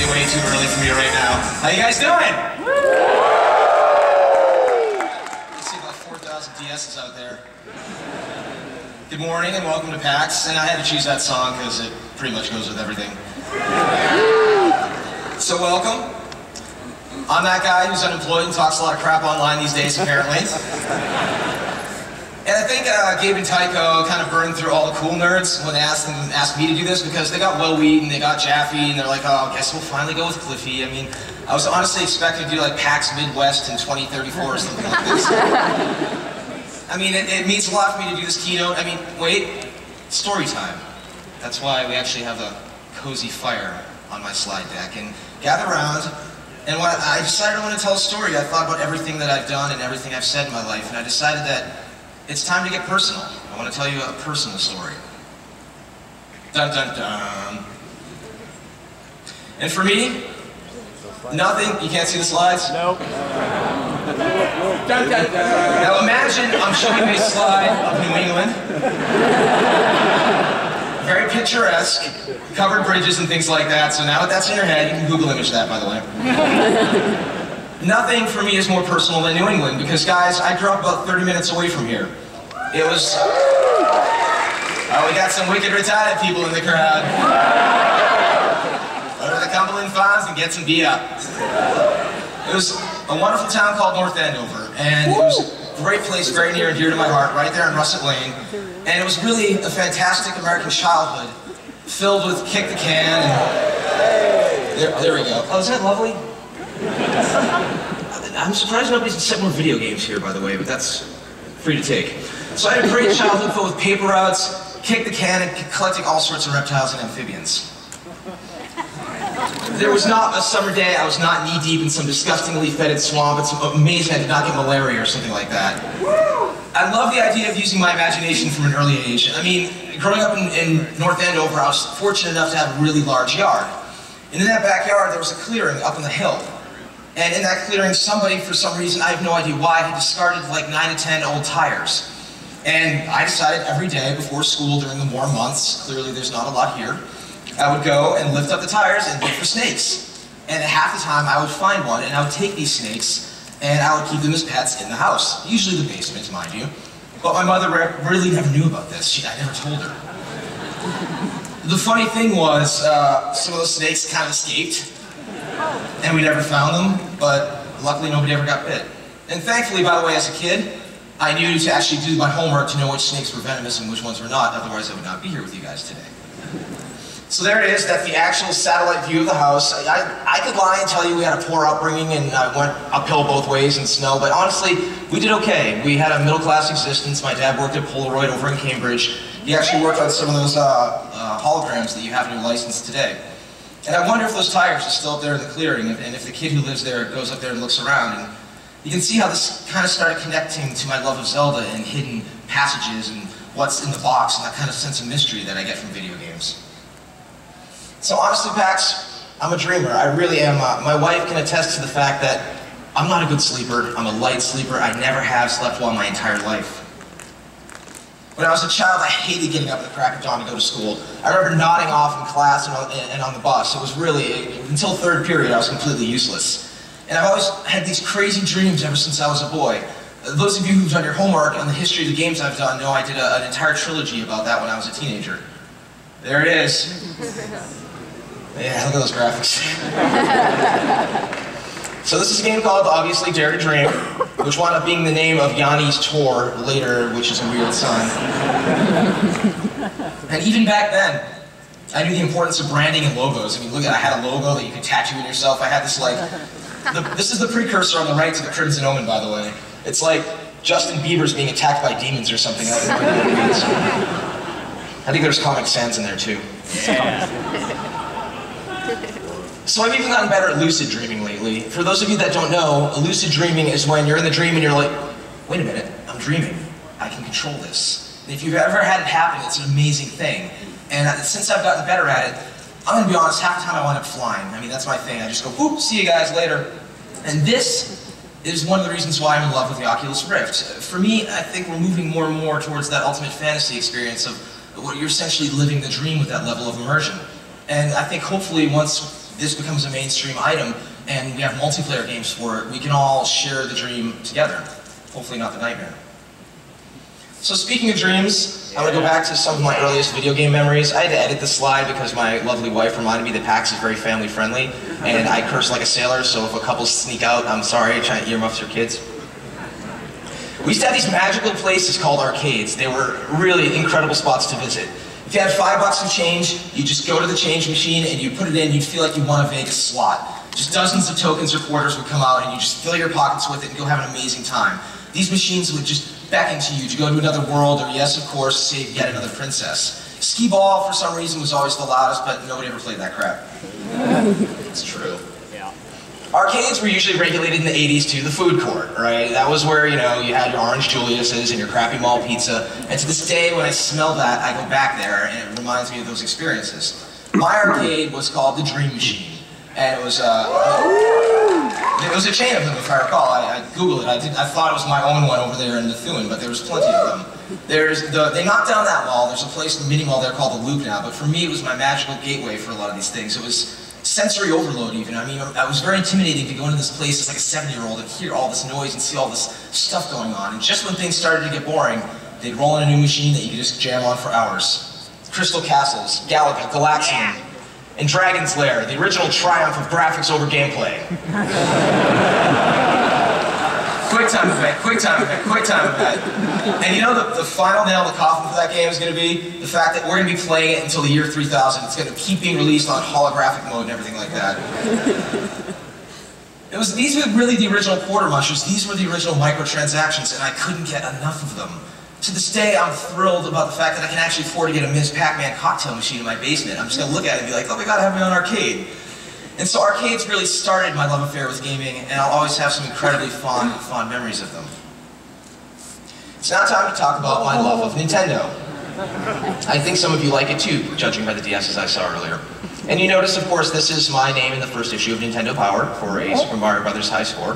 way too early for me right now. How you guys doing? I see about 4,000 DSs out there. Good morning and welcome to PAX. And I had to choose that song because it pretty much goes with everything. So welcome. I'm that guy who's unemployed and talks a lot of crap online these days, apparently. And I think Gabe and Tycho kind of burned through all the cool nerds when they asked me to do this, because they got Will Wheat and they got Jaffe and they're like, oh, I guess we'll finally go with Cliffy. I mean, I was honestly expecting to do like PAX Midwest in 2034 or something like this. I mean, it means a lot for me to do this keynote. I mean, wait, story time. That's why we actually have a cozy fire on my slide deck. And gather around. And when I decided I want to tell a story, I thought about everything that I've done and everything I've said in my life, and I decided that it's time to get personal. I want to tell you a personal story. Dun dun dun. And for me, nothing. You can't see the slides? Nope. Dun dun dun. Now imagine I'm showing a slide of New England. Very picturesque, covered bridges and things like that. So now that that's in your head, you can Google image that, by the way. Nothing for me is more personal than New England, because guys, I grew up about 30 minutes away from here. It was... Oh, we got some wicked retarded people in the crowd. Go to the Cumberland Farms and get some beer. It was a wonderful town called North Andover, and it was a great place, very near and dear to my heart, right there in Russet Lane. And it was really a fantastic American childhood, filled with kick the can and... There we go. Oh, isn't that lovely? I'm surprised nobody's set more video games here, by the way, but that's free to take. So I had a great childhood filled with paper routes, kick the can, and collecting all sorts of reptiles and amphibians. There was not a summer day I was not knee-deep in some disgustingly fetid swamp. It's amazing I did not get malaria or something like that. I love the idea of using my imagination from an early age. I mean, growing up in North Andover, I was fortunate enough to have a really large yard. And in that backyard, there was a clearing up on the hill. And in that clearing, somebody, for some reason, I have no idea why, had discarded like 9 to 10 old tires. And I decided every day before school during the warm months, clearly there's not a lot here, I would go and lift up the tires and look for snakes. And half the time I would find one, and I would take these snakes, and I would keep them as pets in the house. Usually the basement, mind you. But my mother really never knew about this. I never told her. The funny thing was, some of those snakes kind of escaped, and we never found them, but luckily nobody ever got bit. And thankfully, by the way, as a kid, I knew to actually do my homework to know which snakes were venomous and which ones were not, otherwise I would not be here with you guys today. So there it is, that's the actual satellite view of the house. I could lie and tell you we had a poor upbringing and I went uphill both ways in snow, but honestly, we did okay. We had a middle-class existence. My dad worked at Polaroid over in Cambridge. He actually worked on some of those holograms that you have in your license today. And I wonder if those tires are still up there in the clearing, and if the kid who lives there goes up there and looks around. And you can see how this kind of started connecting to my love of Zelda and hidden passages and what's in the box and that kind of sense of mystery that I get from video games. So honestly, PAX, I'm a dreamer. I really am. My wife can attest to the fact that I'm not a good sleeper. I'm a light sleeper. I never have slept well my entire life. When I was a child, I hated getting up at the crack of dawn to go to school. I remember nodding off in class and on the bus. It was really, until third period, I was completely useless. And I've always had these crazy dreams ever since I was a boy. Those of you who've done your homework on the history of the games I've done know I did an entire trilogy about that when I was a teenager. There it is. Yeah, look at those graphics. So this is a game called, obviously, Dare to Dream, which wound up being the name of Yanni's tour later, which is a weird son. And even back then, I knew the importance of branding and logos. I mean, look at, I had a logo that you could tattoo in yourself. I had this like, this is the precursor on the right to the Crimson Omen, by the way. It's like Justin Bieber's being attacked by demons or something. I don't know what it means. I think there's Comic Sans in there too. Yeah. So I've even gotten better at lucid dreaming lately. For those of you that don't know, lucid dreaming is when you're in the dream and you're like, wait a minute, I'm dreaming. I can control this. And if you've ever had it happen, it's an amazing thing. And since I've gotten better at it, I'm gonna be honest, half the time I wind up flying. I mean, that's my thing. I just go, whoop, see you guys later. And this is one of the reasons why I'm in love with the Oculus Rift. For me, I think we're moving more and more towards that ultimate fantasy experience of where you're essentially living the dream with that level of immersion. And I think hopefully once this becomes a mainstream item and we have multiplayer games for it, we can all share the dream together. Hopefully not the nightmare. So speaking of dreams, I'm going to go back to some of my earliest video game memories. I had to edit the slide because my lovely wife reminded me that PAX is very family friendly, and I curse like a sailor, so if a couple sneak out, I'm sorry, try to earmuffs your kids. We used to have these magical places called arcades. They were really incredible spots to visit. If you had $5 of change, you just go to the change machine and you put it in, you'd feel like you won a Vegas slot. Just dozens of tokens or quarters would come out and you just fill your pockets with it and go have an amazing time. These machines would just beckon to you to go to another world, or yes, of course, save yet another princess. Skee ball, for some reason, was always the loudest, but nobody ever played that crap. It's true. Yeah. Arcades were usually regulated in the 80s to the food court, right? That was where, you know, you had your Orange Julius's and your crappy mall pizza. And to this day, when I smell that, I go back there, and it reminds me of those experiences. My arcade was called the Dream Machine. And it was a chain of them, if I recall. I Googled it. I thought it was my own one over there in Methuen, but there was plenty of them. They knocked down that wall. There's a place in the mini mall there called the Loop now, but for me it was my magical gateway for a lot of these things. It was sensory overload even. I mean, it was very intimidating to go into this place as like a 7-year-old and hear all this noise and see all this stuff going on. And just when things started to get boring, they'd roll in a new machine that you could just jam on for hours. Crystal Castles, Galaga, Galaxian, and Dragon's Lair, the original triumph of graphics over gameplay. Quick time event, quick time event, quick time event. And you know the final nail in the coffin for that game is going to be the fact that we're going to be playing it until the year 3000. It's going to keep being released on holographic mode and everything like that. These were really the original quarter mushers. These were the original microtransactions, and I couldn't get enough of them. To this day, I'm thrilled about the fact that I can actually afford to get a Ms. Pac-Man cocktail machine in my basement. I'm just going to look at it and be like, oh, we got to have my own arcade. And so arcades really started my love affair with gaming, and I'll always have some incredibly fond memories of them. It's now time to talk about my love of Nintendo. I think some of you like it too, judging by the DSs I saw earlier. And you notice, of course, this is my name in the first issue of Nintendo Power for a Super Mario Bros. High score.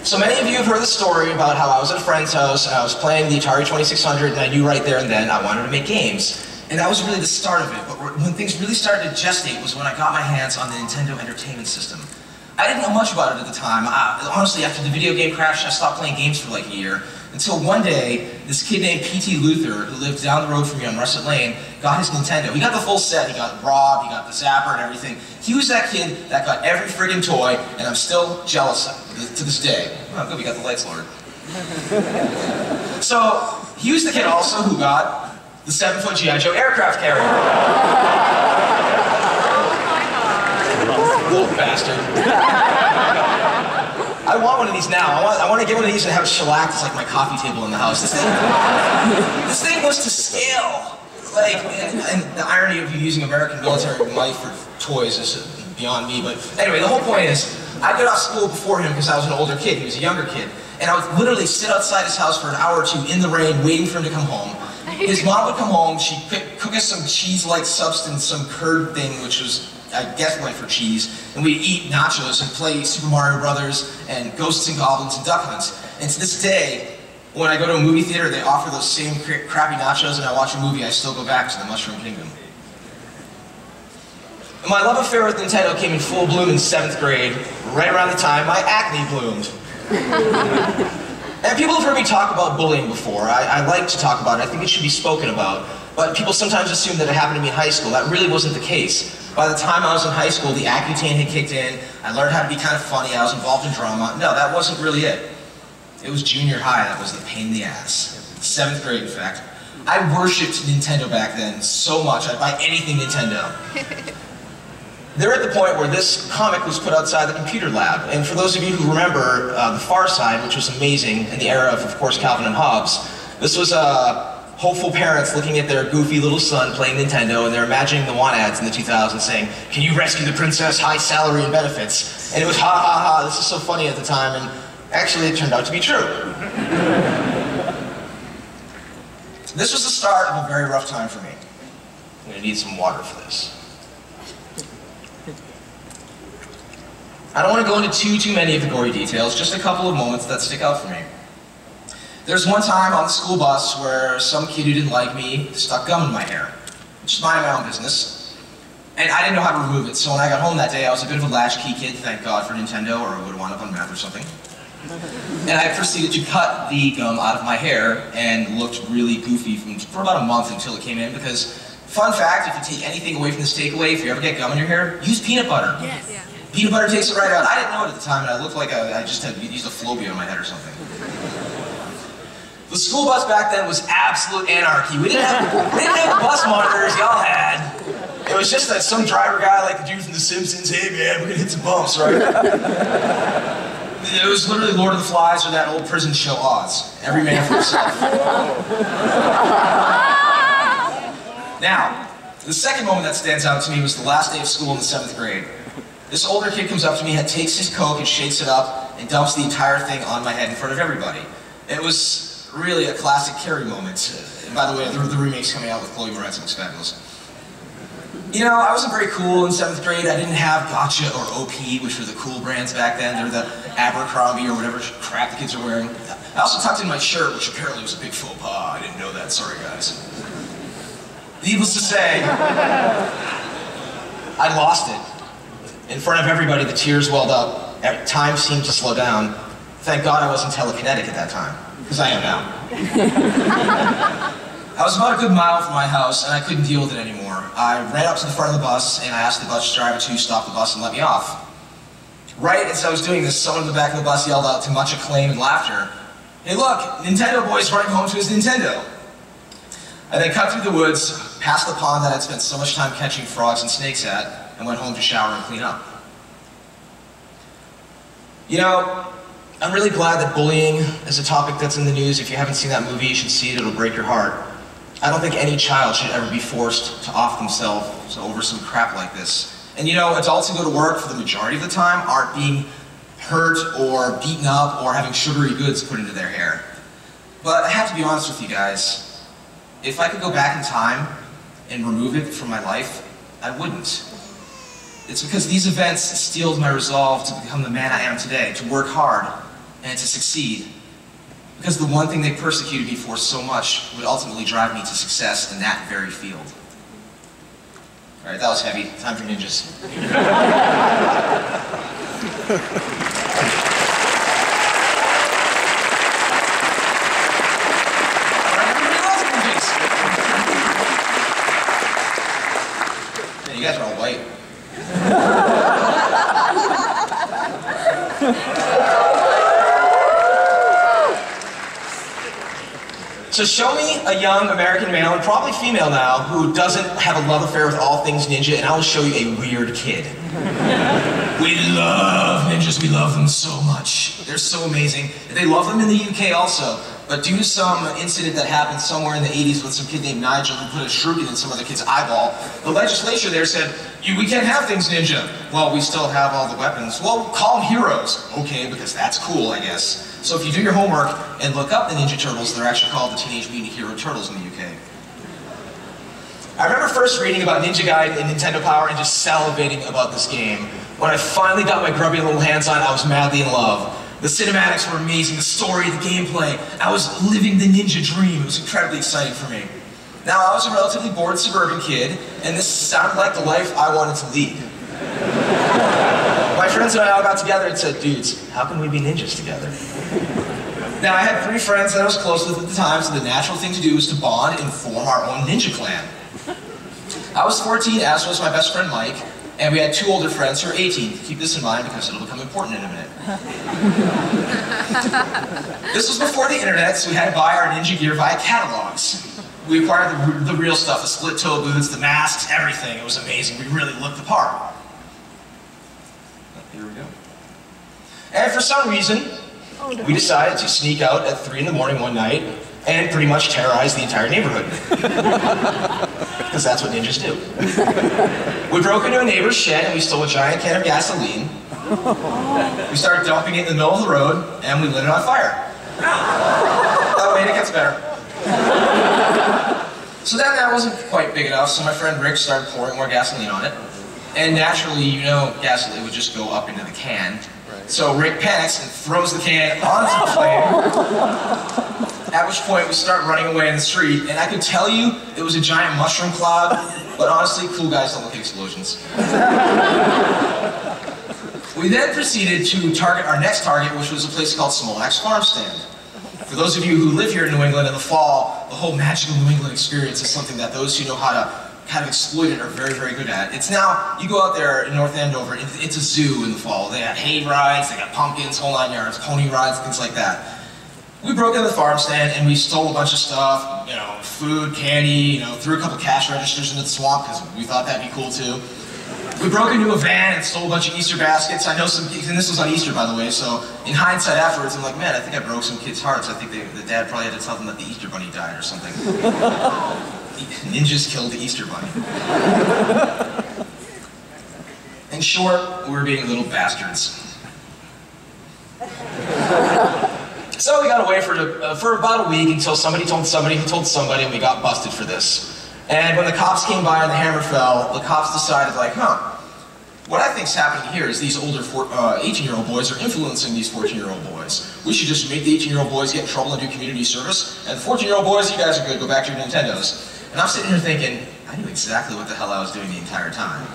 So many of you have heard the story about how I was at a friend's house, and I was playing the Atari 2600, and I knew right there and then I wanted to make games. And that was really the start of it, but when things really started to gestate was when I got my hands on the Nintendo Entertainment System. I didn't know much about it at the time. Honestly, after the video game crash, I stopped playing games for like a year, until one day, this kid named P.T. Luther, who lived down the road from me on Russet Lane, got his Nintendo. He got the full set. He got Rob, he got the Zapper and everything. He was that kid that got every friggin' toy, and I'm still jealous to this day. Oh, good, we got the lights lowered. So, he was the kid also who got the 7-foot G.I. Joe aircraft carrier. Little bastard. I want one of these now. I want to get one of these and have it shellacked as like my coffee table in the house. This thing was to scale. Like, and the irony of you using American military might for toys is beyond me. But anyway, the whole point is, I got off school before him because I was an older kid. He was a younger kid. And I would literally sit outside his house for an hour or two in the rain waiting for him to come home. His mom would come home, she'd cook us some cheese-like substance, some curd thing, which was, I guess, went for cheese, and we'd eat nachos and play Super Mario Brothers and Ghosts and Goblins and Duck Hunts. And to this day, when I go to a movie theater, they offer those same crappy nachos, and I watch a movie, I still go back to the Mushroom Kingdom. And my love affair with Nintendo came in full bloom in 7th grade, right around the time my acne bloomed. And people have heard me talk about bullying before. I like to talk about it. I think it should be spoken about. But people sometimes assume that it happened to me in high school. That really wasn't the case. By the time I was in high school, the Accutane had kicked in. I learned how to be kind of funny. I was involved in drama. No, that wasn't really it. It was junior high that was the pain in the ass. 7th grade, in fact. I worshipped Nintendo back then so much. I'd buy anything Nintendo. They're at the point where this comic was put outside the computer lab. And for those of you who remember The Far Side, which was amazing in the era of course, Calvin and Hobbes, this was hopeful parents looking at their goofy little son playing Nintendo, and they're imagining the want ads in the 2000s saying, "Can you rescue the princess? High salary and benefits." And it was ha ha ha, this is so funny at the time, and actually it turned out to be true. This was the start of a very rough time for me. I'm going to need some water for this. I don't want to go into too many of the gory details, just a couple of moments that stick out for me. There's one time on the school bus where some kid who didn't like me stuck gum in my hair. Just minding my own business. And I didn't know how to remove it, so when I got home that day, I was a bit of a latchkey kid, thank God for Nintendo, or I would have wound up on math or something. And I proceeded to cut the gum out of my hair and looked really goofy for about a month until it came in, because, fun fact, if you take anything away from this takeaway, if you ever get gum in your hair, use peanut butter. Yes. Yeah. Peanut butter takes it right out. I didn't know it at the time, and I looked like I just had used a Flowbee on my head or something. The school bus back then was absolute anarchy. We didn't have the bus monitors y'all had. It was just that some driver guy like the dude from The Simpsons, hey man, we're gonna hit some bumps, right? It was literally Lord of the Flies or that old prison show Oz. Every man for himself. Now, the second moment that stands out to me was the last day of school in the 7th grade. This older kid comes up to me, takes his Coke and shakes it up and dumps the entire thing on my head in front of everybody. It was really a classic Carrie moment. And by the way, the remake's coming out with Chloe Moretz, looks fabulous. You know, I wasn't very cool in 7th grade. I didn't have Gotcha or OP, which were the cool brands back then. They were the Abercrombie or whatever crap the kids are wearing. I also tucked in my shirt, which apparently was a big faux pas. I didn't know that, sorry guys. Needless to say, I lost it. In front of everybody, the tears welled up. Time seemed to slow down. Thank God I wasn't telekinetic at that time, because I am now. I was about a good mile from my house, and I couldn't deal with it anymore. I ran up to the front of the bus, and I asked the bus driver to stop the bus and let me off. Right as I was doing this, someone in the back of the bus yelled out to much acclaim and laughter, "Hey look, Nintendo boy's running home to his Nintendo." I then cut through the woods, past the pond that I'd spent so much time catching frogs and snakes at, and went home to shower and clean up. You know, I'm really glad that bullying is a topic that's in the news. If you haven't seen that movie, you should see it, it'll break your heart. I don't think any child should ever be forced to off themselves over some crap like this. And you know, adults who go to work for the majority of the time aren't being hurt or beaten up or having sugary goods put into their hair. But I have to be honest with you guys. If I could go back in time and remove it from my life, I wouldn't. It's because these events steeled my resolve to become the man I am today, to work hard and to succeed. Because the one thing they persecuted me for so much would ultimately drive me to success in that very field. All right, that was heavy. Time for ninjas. Man, you guys are all white. So show me a young American male, and probably female now, who doesn't have a love affair with all things ninja, and I will show you a weird kid. We love ninjas, we love them so much. They're so amazing. They love them in the UK also, but due to some incident that happened somewhere in the 80s with some kid named Nigel who put a shuriken in some other kid's eyeball, the legislature there said, we can't have things ninja. Well, we still have all the weapons. Well, call them heroes. Okay, because that's cool, I guess. So if you do your homework and look up the Ninja Turtles, they're actually called the Teenage Mutant Hero Turtles in the UK. I remember first reading about Ninja Gaiden and Nintendo Power and just salivating about this game. When I finally got my grubby little hands on it, I was madly in love. The cinematics were amazing, the story, the gameplay. I was living the ninja dream. It was incredibly exciting for me. Now, I was a relatively bored suburban kid, and this sounded like the life I wanted to lead. My friends and I all got together and said, dudes, how can we be ninjas together? Now, I had 3 friends that I was close with at the time, so the natural thing to do was to bond and form our own ninja clan. I was 14, as was my best friend Mike, and we had 2 older friends who were 18. Keep this in mind because it'll become important in a minute. This was before the internet, so we had to buy our ninja gear via catalogs. We acquired the real stuff, the split-toe boots, the masks, everything. It was amazing. We really looked the part. Here we go. And for some reason, we decided to sneak out at 3 in the morning one night and pretty much terrorize the entire neighborhood. Because that's what ninjas do. We broke into a neighbor's shed and we stole a giant can of gasoline. We started dumping it in the middle of the road and we lit it on fire. Oh wait, it gets better. So then that wasn't quite big enough, so my friend Rick started pouring more gasoline on it. And naturally, you know, gasoline would just go up into the can. So Rick panics and throws the can onto the flame. At which point we start running away in the street, and I could tell you it was a giant mushroom cloud. But honestly, cool guys don't look at explosions. We then proceeded to target our next target, which was a place called Smolak's Farm Stand. For those of you who live here in New England in the fall, the whole magical New England experience is something that those who know how to kind of exploit it are very, very good at. It's now, you go out there in North Andover, it's a zoo in the fall. They got hay rides, they got pumpkins, whole 9 yards, pony rides, things like that. We broke into the farm stand and we stole a bunch of stuff, you know, food, candy, you know, threw a couple cash registers into the swamp because we thought that'd be cool too. We broke into a van and stole a bunch of Easter baskets. I know some kids, and this was on Easter by the way, so in hindsight afterwards I'm like, man, I think I broke some kids' hearts. I think the dad probably had to tell them that the Easter bunny died or something. Ninjas killed the Easter bunny. In short, we were being little bastards. So we got away for about a week until somebody told somebody who told somebody, and we got busted for this. And when the cops came by and the hammer fell, the cops decided, like, what I think's happening here is these older 18-year-old boys are influencing these 14-year-old boys. We should just make the 18-year-old boys get in trouble and do community service, and the 14-year-old boys, you guys are good, go back to your Nintendos. And I'm sitting here thinking, I knew exactly what the hell I was doing the entire time.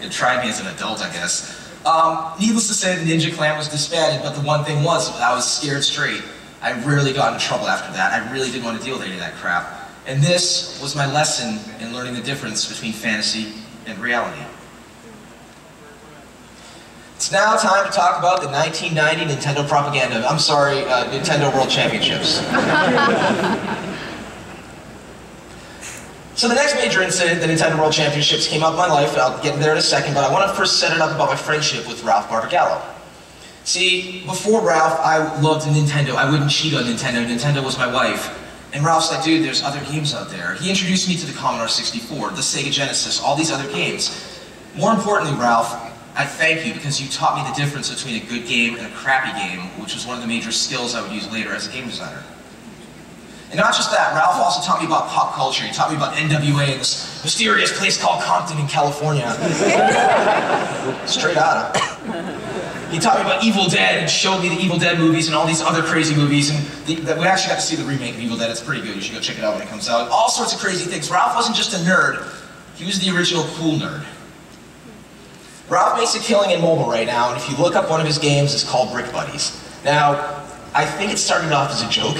It tried me as an adult, I guess. Needless to say, the Ninja Clan was disbanded, but the one thing was, I was scared straight. I rarely got in trouble after that. I really didn't want to deal with any of that crap. And this was my lesson in learning the difference between fantasy and reality. It's now time to talk about the 1990 Nintendo propaganda. I'm sorry, Nintendo World Championships. So the next major incident, the Nintendo World Championships, came up in my life, and I'll get there in a second, but I want to first set it up about my friendship with Ralph Barbagallo. See, before Ralph, I loved Nintendo. I wouldn't cheat on Nintendo. Nintendo was my wife. And Ralph's like, dude, there's other games out there. He introduced me to the Commodore 64, the Sega Genesis, all these other games. More importantly, Ralph, I thank you because you taught me the difference between a good game and a crappy game, which was one of the major skills I would use later as a game designer. And not just that, Ralph also taught me about pop culture. He taught me about NWA and this mysterious place called Compton in California. Straight out of it. He taught me about Evil Dead and showed me the Evil Dead movies and all these other crazy movies. And we actually got to see the remake of Evil Dead. It's pretty good. You should go check it out when it comes out. All sorts of crazy things. Ralph wasn't just a nerd. He was the original cool nerd. Ralph makes a killing in mobile right now, and if you look up one of his games, it's called Brick Buddies. Now, I think it started off as a joke,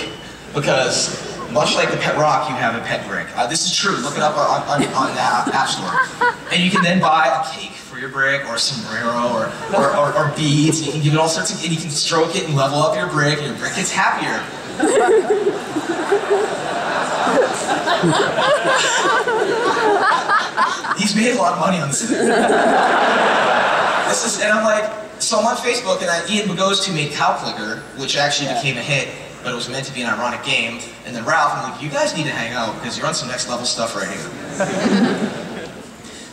because much like the pet rock, you have a pet brick. This is true. Look it up on the App Store. And you can then buy a cake for your brick, or a sombrero, or beads. And you can give it all sorts of, and you can stroke it and level up your brick, and your brick gets happier. He's made a lot of money on this. And I'm like, so I'm on Facebook, and Ian Bogosian made Cow Clicker, which actually became a hit, but it was meant to be an ironic game. And then Ralph, I'm like, you guys need to hang out, because you're on some next level stuff right here.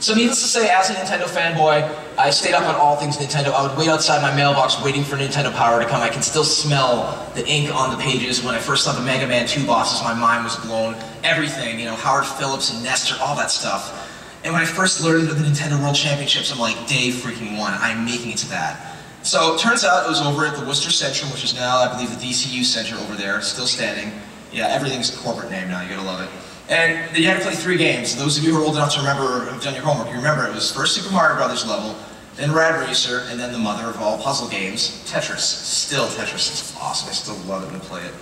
So needless to say, as a Nintendo fanboy, I stayed up on all things Nintendo. I would wait outside my mailbox waiting for Nintendo Power to come. I can still smell the ink on the pages. When I first saw the Mega Man 2 bosses, my mind was blown. Everything, you know, Howard Phillips and Nestor, all that stuff. And when I first learned of the Nintendo World Championships, I'm like, day freaking one, I'm making it to that. So it turns out it was over at the Worcester Centrum, which is now, I believe, the DCU Center over there, still standing. Yeah, everything's a corporate name now, you gotta love it. And you had to play 3 games. Those of you who are old enough to remember, or have done your homework, you remember it was first Super Mario Brothers level, then Rad Racer, and then the mother of all puzzle games, Tetris. Still, Tetris is awesome, I still love it and play it.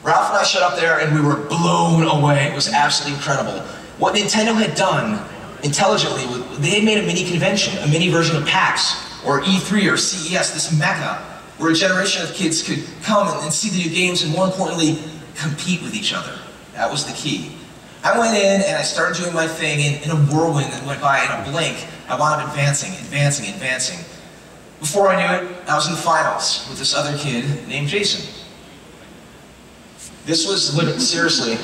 Ralph and I showed up there and we were blown away. It was absolutely incredible. What Nintendo had done, intelligently, they had made a mini convention, a mini version of PAX, or E3, or CES, this mecca, where a generation of kids could come and see the new games, and more importantly, compete with each other. That was the key. I went in and I started doing my thing in a whirlwind that went by in a blink. I wound up advancing. Before I knew it, I was in the finals with this other kid named Jason. This was, seriously,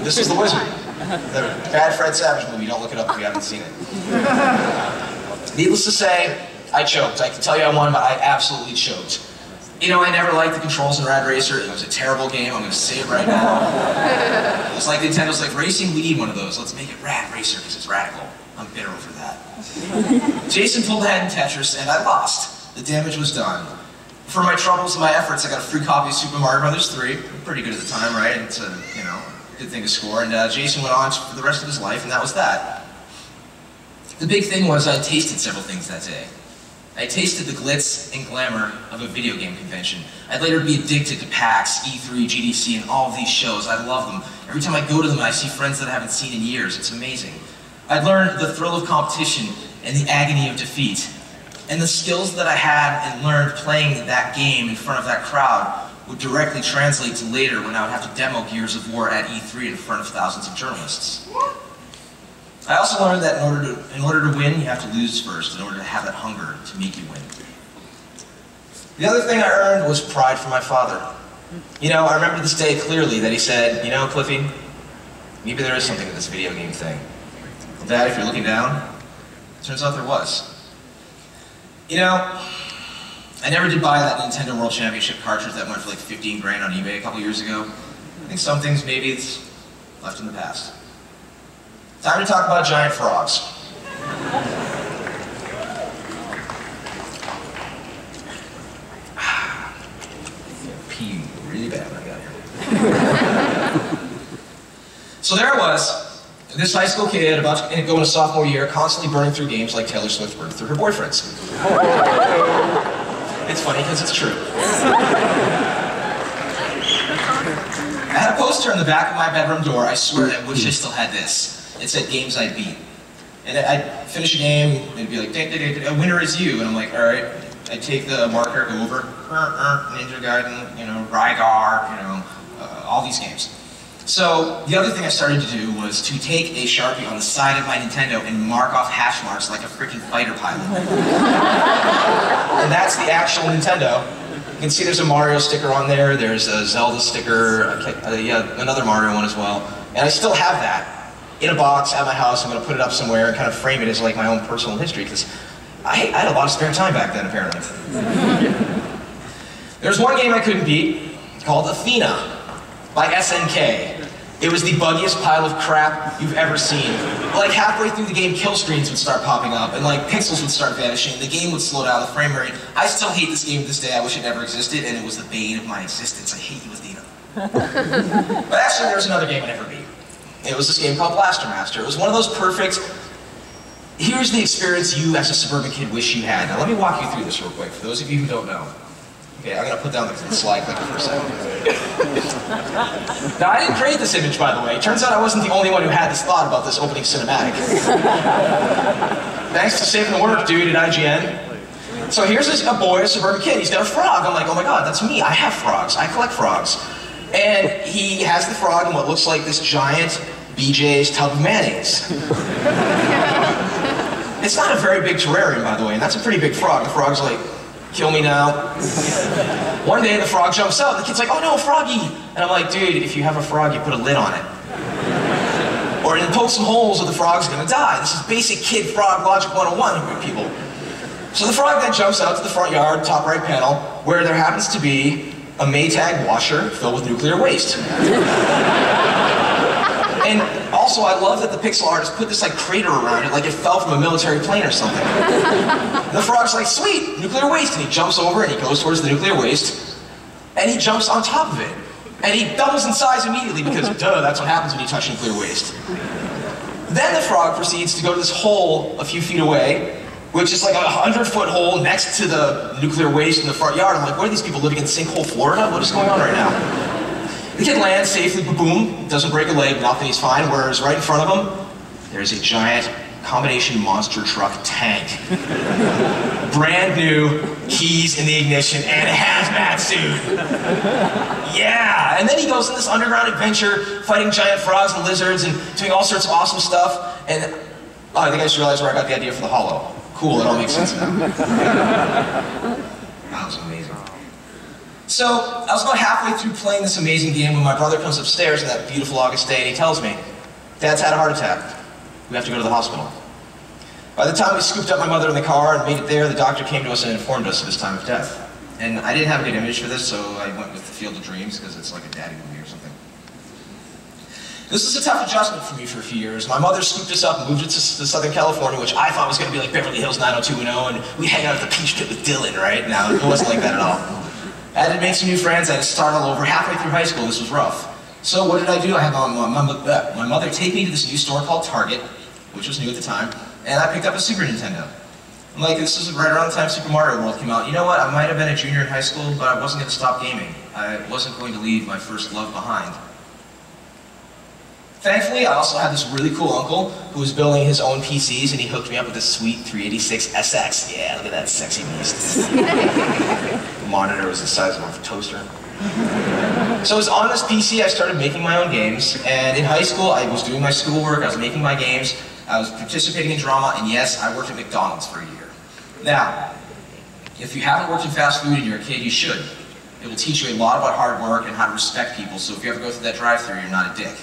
this was The Wizard. The bad Fred Savage movie, don't look it up if you haven't seen it. Needless to say, I choked. I can tell you I won, but I absolutely choked. You know, I never liked the controls in Rad Racer. It was a terrible game, I'm going to say it right now. It was like Nintendo's like, racing, we need one of those. Let's make it Rad Racer because it's radical. I'm bitter over that. Jason pulled ahead in Tetris, and I lost. The damage was done. For my troubles and my efforts, I got a free copy of Super Mario Brothers 3. Pretty good at the time, right? It's a, you know, good thing to score, and Jason went on for the rest of his life, and that was that. The big thing was I tasted several things that day. I tasted the glitz and glamour of a video game convention. I'd later be addicted to PAX, E3, GDC, and all of these shows. I love them. Every time I go to them, I see friends that I haven't seen in years. It's amazing. I'd learned the thrill of competition and the agony of defeat. And the skills that I had and learned playing that game in front of that crowd would directly translate to later when I would have to demo Gears of War at E3 in front of thousands of journalists. I also learned that in order to win, you have to lose first, in order to have that hunger to make you win. The other thing I earned was pride from my father. You know, I remember this day clearly that he said, you know, Cliffy, maybe there is something to this video game thing. Well, Dad, if you're looking down, it turns out there was. You know, I never did buy that Nintendo World Championship cartridge that went for like 15 grand on eBay a couple years ago. I think some things maybe it's left in the past. Time to talk about giant frogs. Pee really bad when I got here. So there I was, this high school kid about to go into sophomore year, constantly burning through games like Taylor Swift burned through her boyfriends. It's funny because it's true. I had a poster in the back of my bedroom door. I swear I wish I still had this. It said games I beat. And I'd finish a game, and it'd be like, a winner is you. And I'm like, all right. I'd take the marker, go over, Ninja Gaiden, you know, Rygar, you know, all these games. So the other thing I started to do was to take a Sharpie on the side of my Nintendo and mark off hash marks like a freaking fighter pilot. And that's the actual Nintendo. You can see there's a Mario sticker on there, there's a Zelda sticker, yeah, another Mario one as well. And I still have that in a box at my house. I'm going to put it up somewhere and kind of frame it as like my own personal history, because I had a lot of spare time back then, apparently. There's one game I couldn't beat called Athena by SNK. It was the buggiest pile of crap you've ever seen. Like halfway through the game, kill screens would start popping up, and like pixels would start vanishing, the game would slow down, the frame rate. I still hate this game to this day. I wish it never existed, and it was the bane of my existence. I hate you, Athena. But actually, there was another game I never beat. It was this game called Blaster Master. It was one of those perfect, here's the experience you as a suburban kid wish you had. Now let me walk you through this real quick, for those of you who don't know. Okay, I'm going to put down the slide clicker for a second. Now, I didn't create this image, by the way. It turns out I wasn't the only one who had this thought about this opening cinematic. Thanks to saving the work, dude, at IGN. So here's a boy, a suburban kid. He's got a frog. I'm like, oh my god, that's me. I have frogs. I collect frogs. And he has the frog in what looks like this giant BJ's tub of mayonnaise. It's not a very big terrarium, by the way, and that's a pretty big frog. The frog's like, kill me now. One day the frog jumps out and the kid's like, oh no, froggy. And I'm like, dude, if you have a frog, you put a lid on it. Or you poke some holes or the frog's gonna die. This is basic kid frog logic 101, people. So the frog then jumps out to the front yard, top right panel, where there happens to be a Maytag washer filled with nuclear waste. And also, I love that the pixel artist put this like crater around it, like it fell from a military plane or something. And the frog's like, sweet, nuclear waste, and he jumps over and he goes towards the nuclear waste, and he jumps on top of it. And he doubles in size immediately because, duh, that's what happens when you touch nuclear waste. Then the frog proceeds to go to this hole a few feet away, which is like a 100-foot hole next to the nuclear waste in the front yard. I'm like, what are these people living in Sinkhole, Florida? What is going on right now? The kid lands safely, boom, doesn't break a leg, nothing, he's fine, whereas right in front of him, there's a giant combination monster truck tank. Brand new, keys in the ignition, and a hazmat suit. Yeah, and then he goes on this underground adventure, fighting giant frogs and lizards and doing all sorts of awesome stuff, and I think I just realized where I got the idea for the hollow. Cool, it all makes sense now. That was amazing. So, I was about halfway through playing this amazing game when my brother comes upstairs on that beautiful August day and he tells me, Dad's had a heart attack. We have to go to the hospital. By the time we scooped up my mother in the car and made it there, the doctor came to us and informed us of his time of death. And I didn't have a good image for this, so I went with the Field of Dreams because it's like a daddy movie or something. This was a tough adjustment for me for a few years. My mother scooped us up and moved us to Southern California, which I thought was going to be like Beverly Hills 90210, and we'd hang out at the Peach Pit with Dylan, right? Now, it wasn't like that at all. I had to make some new friends, I had to start all over. Halfway through high school, this was rough. So what did I do? I had my mother take me to this new store called Target, which was new at the time, and I picked up a Super Nintendo. I'm like, this is right around the time Super Mario World came out. You know what? I might have been a junior in high school, but I wasn't going to stop gaming. I wasn't going to leave my first love behind. Thankfully, I also had this really cool uncle who was building his own PCs, and he hooked me up with this sweet 386 SX. Yeah, look at that sexy beast. The monitor was the size of a toaster. So it was on this PC I started making my own games, and in high school I was doing my schoolwork, I was making my games, I was participating in drama, and yes, I worked at McDonald's for a year. Now, if you haven't worked in fast food and you're a kid, you should. It will teach you a lot about hard work and how to respect people, so if you ever go through that drive-thru, you're not a dick.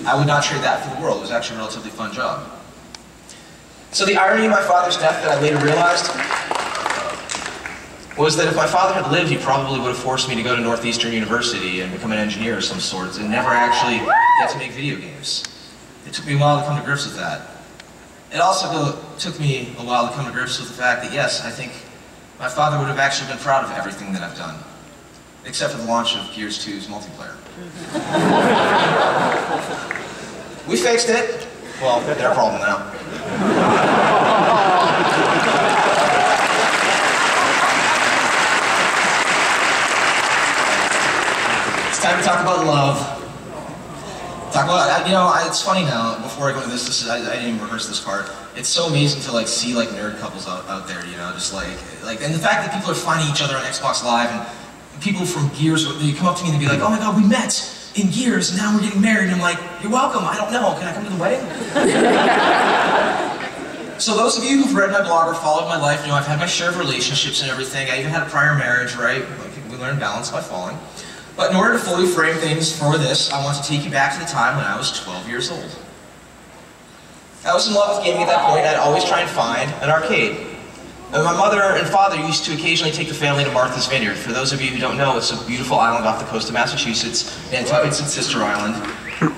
I would not trade that for the world. It was actually a relatively fun job. So the irony of my father's death that I later realized was that if my father had lived, he probably would have forced me to go to Northeastern University and become an engineer of some sort and never actually get to make video games. It took me a while to come to grips with that. It also took me a while to come to grips with the fact that, yes, I think my father would have actually been proud of everything that I've done, except for the launch of Gears 2's multiplayer. We fixed it. Well, their problem now. It's time to talk about love. Talk about, you know, it's funny now, before I go into this I didn't even rehearse this part. It's so amazing to like see like nerd couples out there, you know, just like, and the fact that people are finding each other on Xbox Live, and people from Gears, they come up to me and they'd be like, oh my god, we met in Gears, and now we're getting married. And I'm like, you're welcome, I don't know, can I come to the wedding? So those of you who've read my blog or followed my life know I've had my share of relationships and everything. I even had a prior marriage, right? Like, we learn balance by falling. But in order to fully frame things for this, I want to take you back to the time when I was 12 years old. I was in love with gaming at that point, and I'd always try and find an arcade. And my mother and father used to occasionally take the family to Martha's Vineyard. For those of you who don't know, it's a beautiful island off the coast of Massachusetts, Nantucket's its sister island.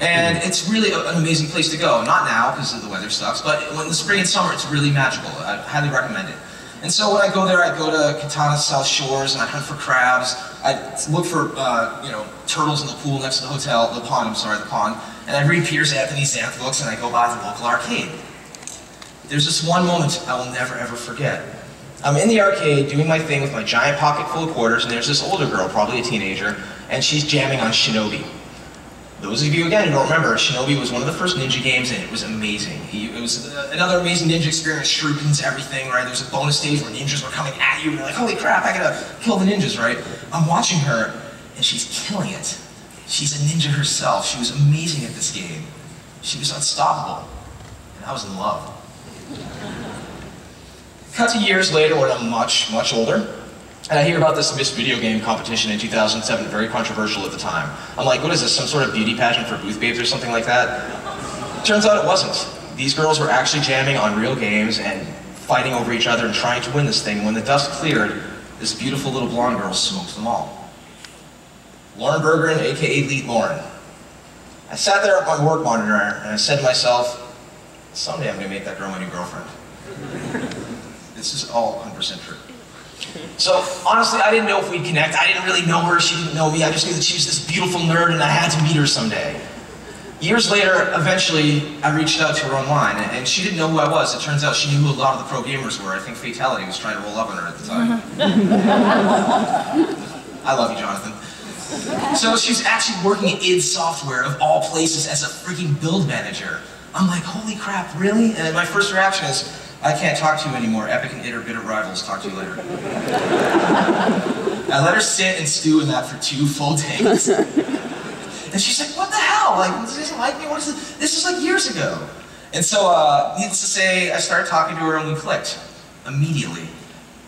And it's really an amazing place to go. Not now, because the weather sucks, but in the spring and summer, it's really magical. I highly recommend it. And so when I go there, I go to Katana's South Shores, and I hunt for crabs. I look for, you know, turtles in the pool next to the hotel, the pond, and I read Piers Anthony Xanth books, and I go by the local arcade. There's this one moment I will never ever forget. I'm in the arcade doing my thing with my giant pocket full of quarters, and there's this older girl, probably a teenager, and she's jamming on Shinobi. Those of you, again, who don't remember, Shinobi was one of the first ninja games, and it was amazing. It was another amazing ninja experience, shurikens, everything, right? There's a bonus stage where ninjas were coming at you, and you're like, holy crap, I gotta kill the ninjas, right? I'm watching her, and she's killing it. She's a ninja herself. She was amazing at this game. She was unstoppable, and I was in love. Cut to years later when I'm much, much older, and I hear about this Miss Video Game competition in 2007, very controversial at the time. I'm like, what is this, some sort of beauty pageant for booth babes or something like that? Turns out it wasn't. These girls were actually jamming on real games and fighting over each other and trying to win this thing. When the dust cleared, this beautiful little blonde girl smoked them all. Lauren Bergeron, aka Lead Lauren. I sat there at my work monitor and I said to myself, someday I'm gonna make that girl my new girlfriend. This is all 100% true. So, honestly, I didn't know if we'd connect. I didn't really know her, she didn't know me. I just knew that she was this beautiful nerd and I had to meet her someday. Years later, eventually, I reached out to her online, and she didn't know who I was. It turns out she knew who a lot of the pro gamers were. I think Fatality was trying to roll up on her at the time. I love you, Jonathan. So she's actually working at id Software, of all places, as a freaking build manager. I'm like, holy crap, really? And my first reaction is, I can't talk to you anymore. Epic and bitter rivals. Talk to you later. I let her sit and stew in that for 2 full days. And she's like, what the hell? Like, this doesn't like me? What is this? This is like years ago. And so, needless to say, I started talking to her and we clicked. Immediately.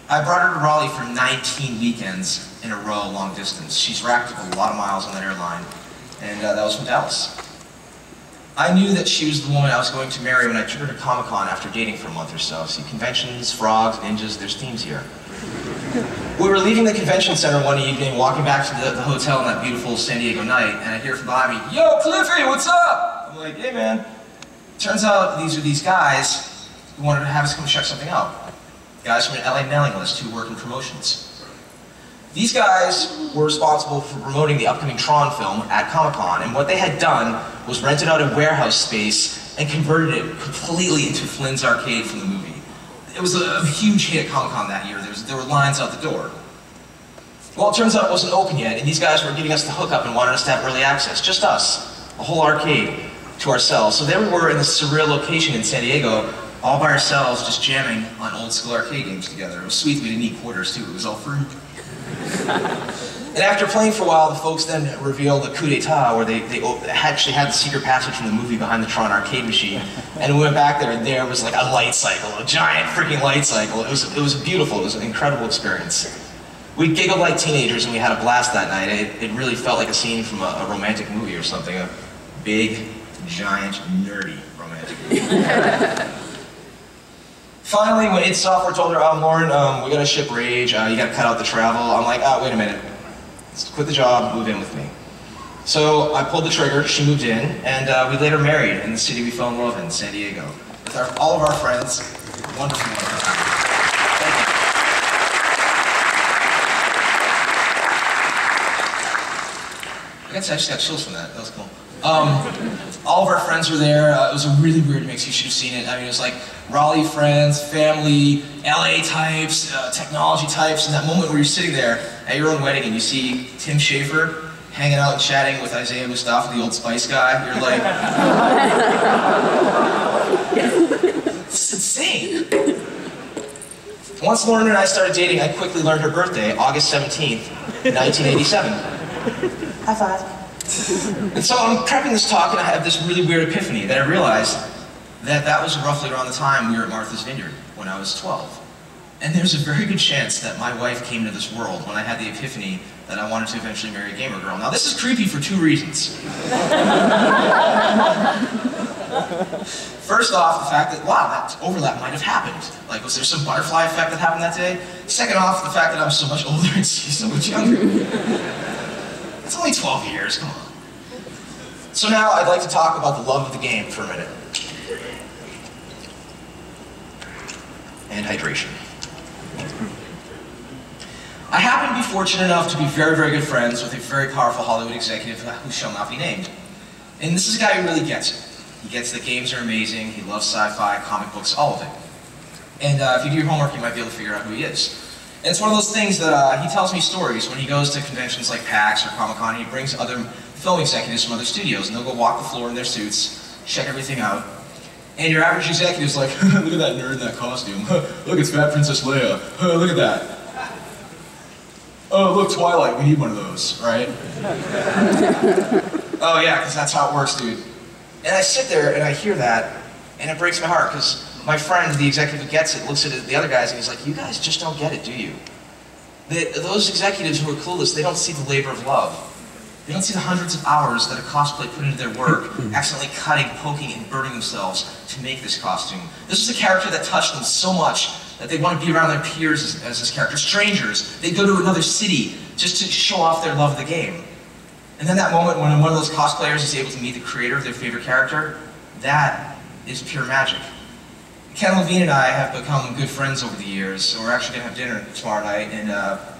I brought her to Raleigh for 19 weekends in a row, long distance. She's racked up a lot of miles on that airline. And that was from Dallas. I knew that she was the woman I was going to marry when I took her to Comic-Con after dating for a month or so. See, conventions, frogs, ninjas, there's themes here. We were leaving the convention center one evening, walking back to the hotel on that beautiful San Diego night, and I hear from behind me, yo, Cliffy, what's up? I'm like, hey, man. Turns out these are these guys who wanted to have us come check something out. Guys from an LA mailing list who work in promotions. These guys were responsible for promoting the upcoming Tron film at Comic-Con, and what they had done was rented out a warehouse space and converted it completely into FLYNN'S arcade from the movie. It was a huge hit at Comic-Con that year. There were lines out the door. Well, it turns out it wasn't open yet, and these guys were giving us the hookup and wanted us to have early access. Just us, a whole arcade to ourselves. So there we were in this surreal location in San Diego, all by ourselves, just jamming on old school arcade games together. It was sweet. We didn't need quarters too. It was all free. And after playing for a while, the folks then revealed a coup d'etat where they actually had the secret passage from the movie behind the Tron arcade machine. And we went back there, and there was like a light cycle, a giant freaking light cycle. It was beautiful. It was an incredible experience. We giggled like teenagers, and we had a blast that night. It really felt like a scene from a romantic movie or something. A big, giant, nerdy romantic movie. Finally, when id Software told her, oh, Lauren, we gotta ship Rage, you gotta cut out the travel, I'm like, oh, wait a minute. Let's quit the job, move in with me. So I pulled the trigger, she moved in, and we later married in the city we fell in love in, San Diego. With all of our friends, wonderful. Thank you. I just got chills from that, that was cool. All of our friends were there. It was a really weird mix. You should have seen it. I mean, it was like Raleigh friends, family, LA types, technology types, and that moment where you're sitting there at your own wedding and you see Tim Schafer hanging out and chatting with Isaiah Mustafa, the Old Spice guy, you're like, this is insane. Once Lauren and I started dating, I quickly learned her birthday, August 17th, 1987. High five. And so I'm prepping this talk and I have this really weird epiphany that I realized that was roughly around the time we were at Martha's Vineyard when I was 12. And there's a very good chance that my wife came into this world when I had the epiphany that I wanted to eventually marry a gamer girl. Now this is creepy for two reasons. First off, the fact that, wow, that overlap might have happened. Like, was there some butterfly effect that happened that day? Second off, the fact that I'm so much older and she's so much younger. It's only 12 years, come on. So now I'd like to talk about the love of the game for a minute. And hydration. I happen to be fortunate enough to be very, very good friends with a very powerful Hollywood executive who shall not be named. And this is a guy who really gets it. He gets that games are amazing, he loves sci-fi, comic books, all of it. And if you do your homework, you might be able to figure out who he is. And it's one of those things that he tells me stories when he goes to conventions like PAX or Comic-Con. He brings other film executives from other studios, and they'll go walk the floor in their suits, check everything out. And your average executive's like, look at that nerd in that costume. Look, it's Fat Princess Leia. Look at that. Oh, look, Twilight, we need one of those, right? Oh yeah, because that's how it works, dude. And I sit there and I hear that, and it breaks my heart, because my friend, the executive who gets it, looks at the other guys and he's like, you guys just don't get it, do you? Those executives who are clueless, they don't see the labor of love. They don't see the hundreds of hours that a cosplay put into their work, accidentally cutting, poking, and burning themselves to make this costume. This was a character that touched them so much that they want to be around their peers as this character. Strangers, they'd go to another city just to show off their love of the game. And then that moment when one of those cosplayers is able to meet the creator of their favorite character, that is pure magic. Ken Levine and I have become good friends over the years, so we're actually going to have dinner tomorrow night, and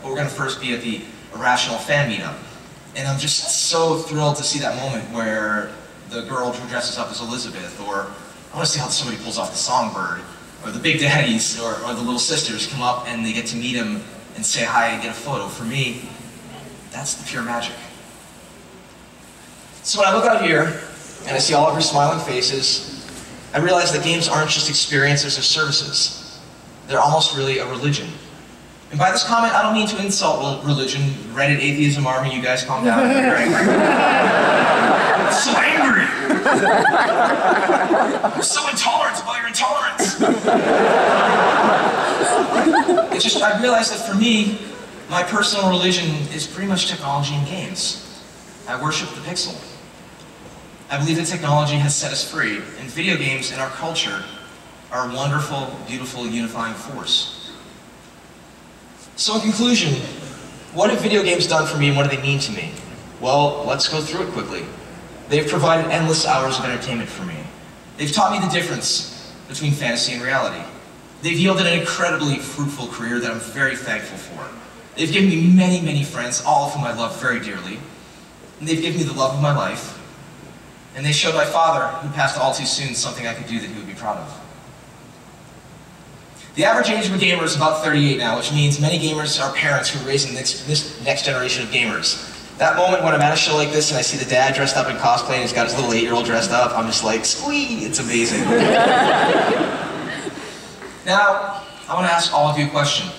we're going to first be at the Irrational Fan Meetup. And I'm just so thrilled to see that moment where the girl who dresses up as Elizabeth, or I want to see how somebody pulls off the Songbird, or the Big Daddies, or the Little Sisters come up and they get to meet him and say hi and get a photo. For me, that's the pure magic. So when I look out here and I see all of your smiling faces, I realize that games aren't just experiences or services. They're almost really a religion. And by this comment, I don't mean to insult religion. Reddit atheism army, you guys calm down. I'm so angry. I'm so intolerant about your intolerance. It's just, I realized that for me, my personal religion is pretty much technology and games. I worship the pixel. I believe that technology has set us free, and video games in our culture are a wonderful, beautiful, unifying force. So in conclusion, what have video games done for me and what do they mean to me? Well, let's go through it quickly. They've provided endless hours of entertainment for me. They've taught me the difference between fantasy and reality. They've yielded an incredibly fruitful career that I'm very thankful for. They've given me many, many friends, all of whom I love very dearly. And they've given me the love of my life. And they showed my father, who passed all too soon, something I could do that he would be proud of. The average age of a gamer is about 38 now, which means many gamers are parents who are raising this next generation of gamers. That moment when I'm at a show like this and I see the dad dressed up in cosplay and he's got his little 8-year-old dressed up, I'm just like, squee, it's amazing. Now, I want to ask all of you a question.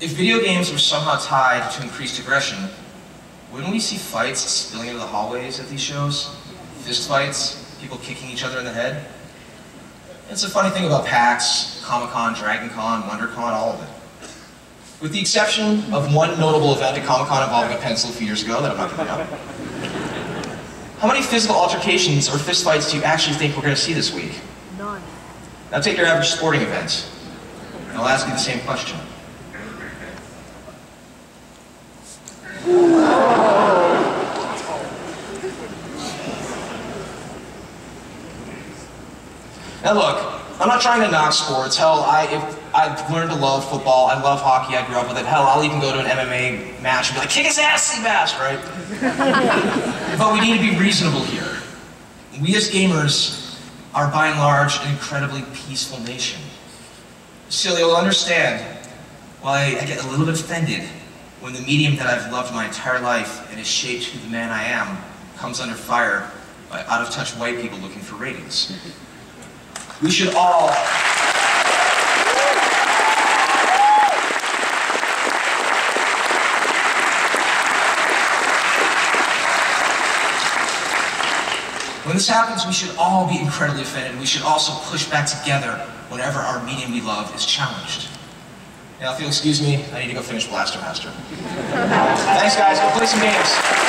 If video games were somehow tied to increased aggression, wouldn't we see fights spilling into the hallways at these shows? Fist fights, people kicking each other in the head? It's a funny thing about PAX, Comic-Con, Dragon Con, WonderCon, all of it. With the exception of one notable event at Comic-Con involving a pencil a few years ago that I'm not going to bring up. How many physical altercations or fistfights do you actually think we're going to see this week? None. Now take your average sporting event, and I'll ask you the same question. Now look, I'm not trying to knock sports. Hell, I've learned to love football. I love hockey. I grew up with it. Hell, I'll even go to an MMA match and be like, kick his ass, Seabass, right? But we need to be reasonable here. We as gamers are, by and large, an incredibly peaceful nation. So you'll understand why I get a little bit offended when the medium that I've loved my entire life and has shaped who the man I am comes under fire by out-of-touch white people looking for ratings. We should all... When this happens, we should all be incredibly offended. We should also push back together whenever our medium we love is challenged. Now, if you'll excuse me, I need to go finish Blaster Master. Thanks, guys. Go play some games.